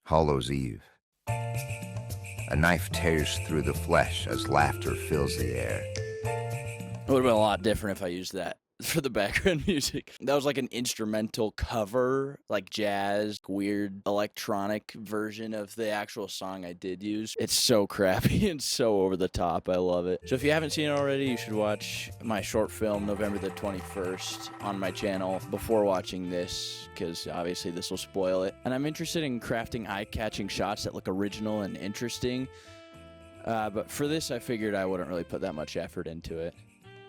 Hollow's Eve. A knife tears through the flesh as laughter fills the air. It would have been a lot different if I used that for the background music. That was like an instrumental cover, like jazz, weird electronic version of the actual song I did use. It's so crappy and so over the top. I love it. So if you haven't seen it already, you should watch my short film, November the 21st, on my channel before watching this, because obviously this will spoil it. And I'm interested in crafting eye-catching shots that look original and interesting. But for this, I figured I wouldn't really put that much effort into it.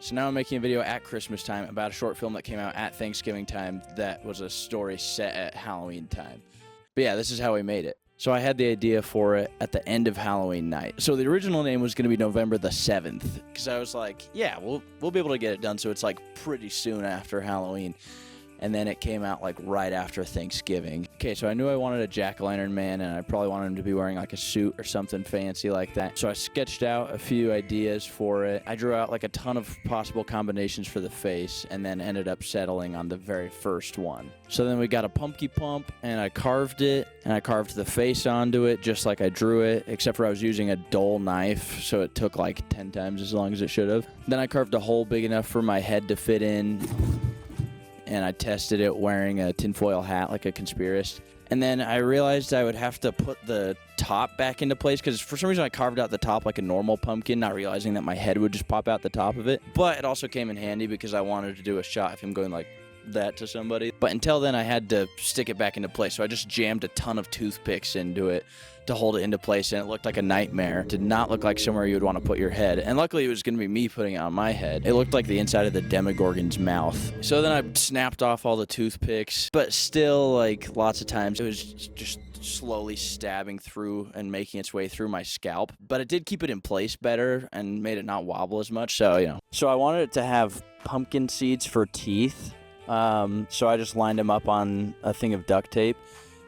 So now I'm making a video at Christmas time about a short film that came out at Thanksgiving time that was a story set at Halloween time. But yeah, this is how we made it. So I had the idea for it at the end of Halloween night. So the original name was going to be November the 7th, because I was like, yeah, we'll be able to get it done, so it's like pretty soon after Halloween. And then it came out like right after Thanksgiving. Okay, so I knew I wanted a jack-o'-lantern man, and I probably wanted him to be wearing like a suit or something fancy like that. So I sketched out a few ideas for it. I drew out like a ton of possible combinations for the face, and then ended up settling on the very first one. So then we got a pumpkin pump, and I carved it, and I carved the face onto it just like I drew it, except for I was using a dull knife, so it took like 10 times as long as it should have. Then I carved a hole big enough for my head to fit in, and I tested it wearing a tinfoil hat like a conspiracist. And then I realized I would have to put the top back into place, because for some reason I carved out the top like a normal pumpkin, not realizing that my head would just pop out the top of it. But it also came in handy because I wanted to do a shot of him going like that to somebody. But until then, I had to stick it back into place, so I just jammed a ton of toothpicks into it to hold it into place, and it looked like a nightmare. It did not look like somewhere you would want to put your head, and luckily it was going to be me putting it on my head. It looked like the inside of the Demogorgon's mouth. So then I snapped off all the toothpicks, but still, like, lots of times it was just slowly stabbing through and making its way through my scalp, but it did keep it in place better and made it not wobble as much. So, you know, so I wanted it to have pumpkin seeds for teeth. So I just lined them up on a thing of duct tape.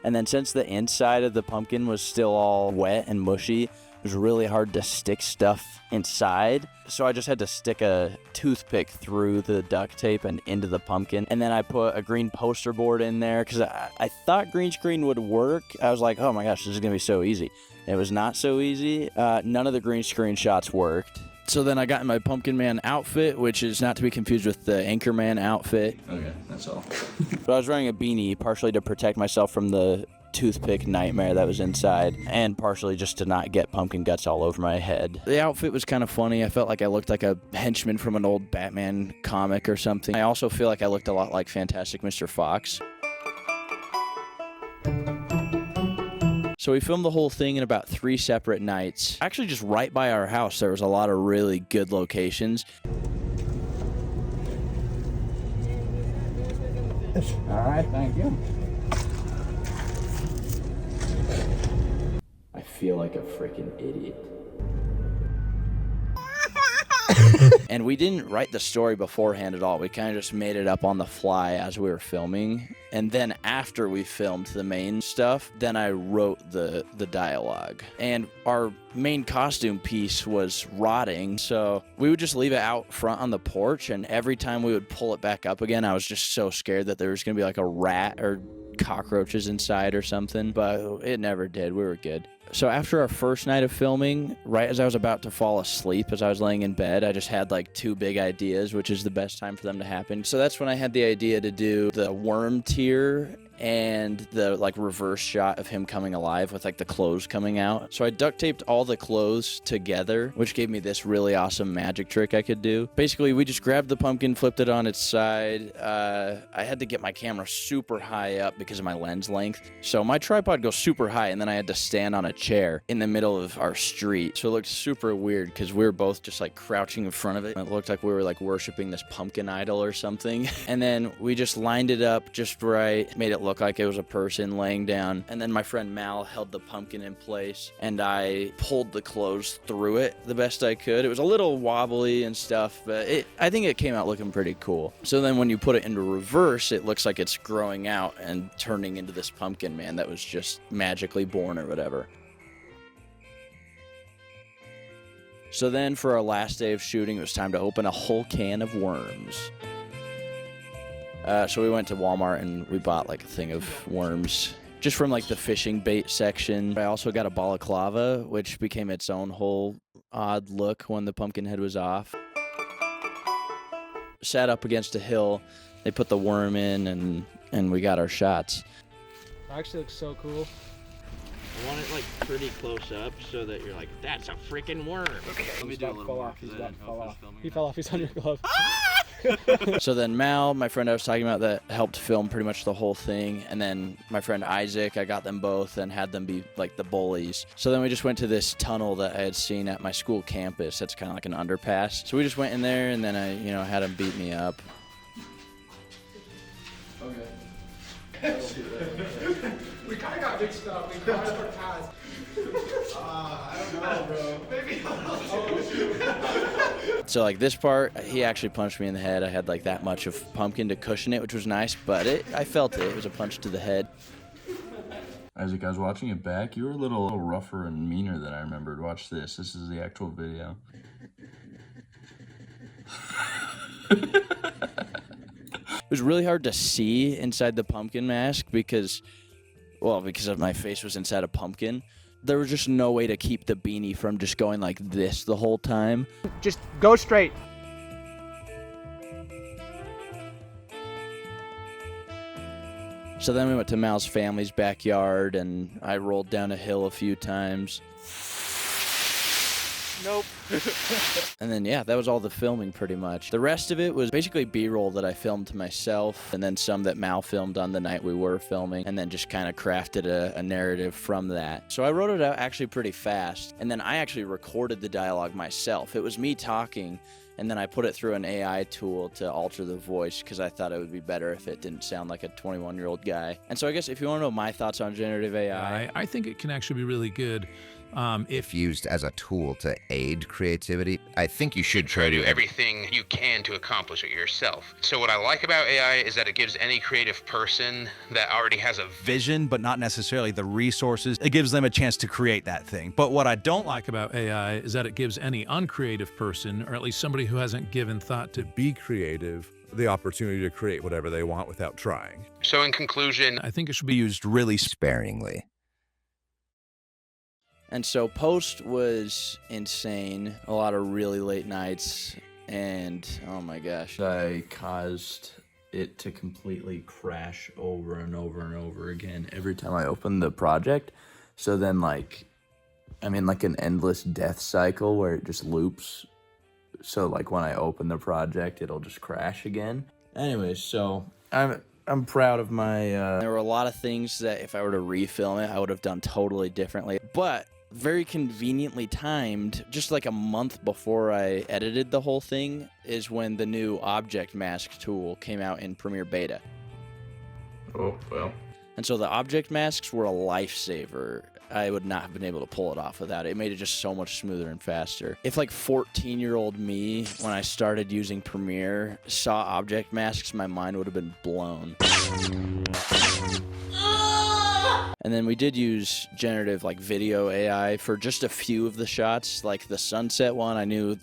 And then since the inside of the pumpkin was still all wet and mushy, it was really hard to stick stuff inside. So I just had to stick a toothpick through the duct tape and into the pumpkin. And then I put a green poster board in there because I thought green screen would work. I was like, oh my gosh, this is going to be so easy. It was not so easy. None of the green screen shots worked. So then I got in my Pumpkin Man outfit, which is not to be confused with the Anchorman outfit. Okay, that's all. But I was wearing a beanie, partially to protect myself from the toothpick nightmare that was inside, and partially just to not get pumpkin guts all over my head. The outfit was kind of funny. I felt like I looked like a henchman from an old Batman comic or something. I also feel like I looked a lot like Fantastic Mr. Fox. So we filmed the whole thing in about 3 separate nights. Actually, just right by our house, there was a lot of really good locations. All right, thank you. I feel like a freaking idiot. And we didn't write the story beforehand at all. We kind of just made it up on the fly as we were filming. And then after we filmed the main stuff, then I wrote the dialogue. And our main costume piece was rotting, so we would just leave it out front on the porch, and every time we would pull it back up again, I was just so scared that there was going to be like a rat or cockroaches inside or something, but it never did. We were good. So after our first night of filming, right as I was about to fall asleep, as I was laying in bed, I just had like 2 big ideas, which is the best time for them to happen. So that's when I had the idea to do the worm tier and the like reverse shot of him coming alive with like the clothes coming out. So I duct taped all the clothes together, which gave me this really awesome magic trick I could do. Basically, we just grabbed the pumpkin, flipped it on its side. I had to get my camera super high up because of my lens length. So my tripod goes super high, and then I had to stand on a chair in the middle of our street. So it looked super weird because we were both just like crouching in front of it. It looked like we were like worshiping this pumpkin idol or something. And then we just lined it up just right, made it look like it was a person laying down. And then my friend Mal held the pumpkin in place, and I pulled the clothes through it the best I could. It was a little wobbly and stuff, but I think it came out looking pretty cool. So then when you put it into reverse, it looks like it's growing out and turning into this pumpkin man that was just magically born or whatever. So then for our last day of shooting, it was time to open a whole can of worms. So we went to Walmart and we bought like a thing of worms, just from like the fishing bait section. I also got a balaclava, which became its own whole odd look when the pumpkin head was off. Sat up against a hill, they put the worm in, and we got our shots. It actually looks so cool. I want it like pretty close up so that you're like, that's a freaking worm. Okay, let me do a little more. He's about to fall off. He fell off. He's on your glove. So then Mal, my friend I was talking about that helped film pretty much the whole thing, and then my friend Isaac, I got them both and had them be like the bullies. So then we just went to this tunnel that I had seen at my school campus. That's kind of like an underpass. So we just went in there, and then I, had them beat me up. Okay. We kind of got mixed up. We got our ties. I don't know, bro. Maybe So like this part, he actually punched me in the head. I had like that much of pumpkin to cushion it, which was nice, but I felt it. It was a punch to the head. Isaac, I was watching it back. You were a little rougher and meaner than I remembered. Watch this. This is the actual video. It was really hard to see inside the pumpkin mask because my face was inside a pumpkin. There was just no way to keep the beanie from just going like this the whole time. just go straight. So then we went to Mal's family's backyard, and I rolled down a hill a few times. Nope. And then, yeah, that was all the filming pretty much. The rest of it was basically B-roll that I filmed to myself, and then some that Mal filmed on the night we were filming, and then just kind of crafted a narrative from that. So I wrote it out actually pretty fast, and then I actually recorded the dialogue myself. It was me talking, and then I put it through an AI tool to alter the voice because I thought it would be better if it didn't sound like a 21-year-old guy. And so I guess if you want to know my thoughts on generative AI... I think it can actually be really good. If used as a tool to aid creativity, I think you should try to do everything you can to accomplish it yourself. So what I like about AI is that it gives any creative person that already has a vision, but not necessarily the resources, it gives them a chance to create that thing. But what I don't like about AI is that it gives any uncreative person, or at least somebody who hasn't given thought to be creative, the opportunity to create whatever they want without trying. So in conclusion, I think it should be used really sparingly. And so post was insane. A lot of really late nights, and oh my gosh. I caused it to completely crash over and over and over again every time I opened the project. So then I'm in like an endless death cycle where it just loops. So like when I open the project, it'll just crash again. Anyways, so I'm proud of my... There were a lot of things that if I were to refilm it, I would have done totally differently. But very conveniently timed, just like a month before I edited the whole thing, is when the new object mask tool came out in Premiere Beta. Oh, well. And so the object masks were a lifesaver. I would not have been able to pull it off without it. It made it just so much smoother and faster. If like 14-year-old me, when I started using Premiere, saw object masks, my mind would have been blown. And then we did use generative video AI for just a few of the shots, like the sunset one. I knew,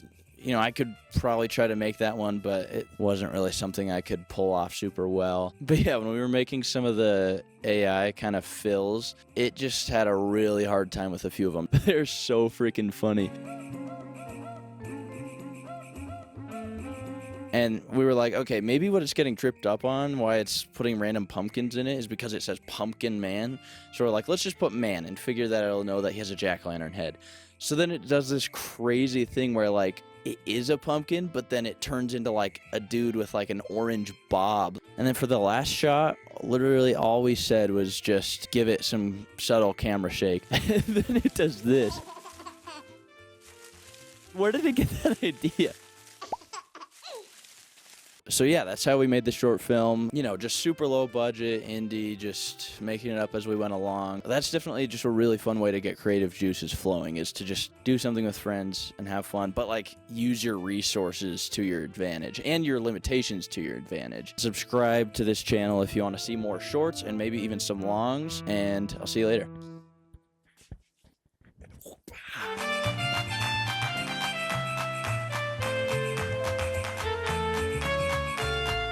I could probably try to make that one, but it wasn't really something I could pull off super well. But yeah, when we were making some of the AI kind of fills, it just had a really hard time with a few of them. They're so freaking funny. And we were like, okay, maybe what it's getting tripped up on, why it's putting random pumpkins in it, is because it says Pumpkin Man. So we're like, let's just put man and figure that it'll know that he has a jack-o'-lantern head. So then it does this crazy thing where it is a pumpkin, but then it turns into a dude with an orange bob. And then for the last shot, literally all we said was just give it some subtle camera shake. And then it does this. Where did it get that idea? So yeah, that's how we made the short film. Just super low budget, indie, just making it up as we went along. That's definitely just a really fun way to get creative juices flowing, is to just do something with friends and have fun, but use your resources to your advantage and your limitations to your advantage. Subscribe to this channel if you want to see more shorts and maybe even some longs, and I'll see you later.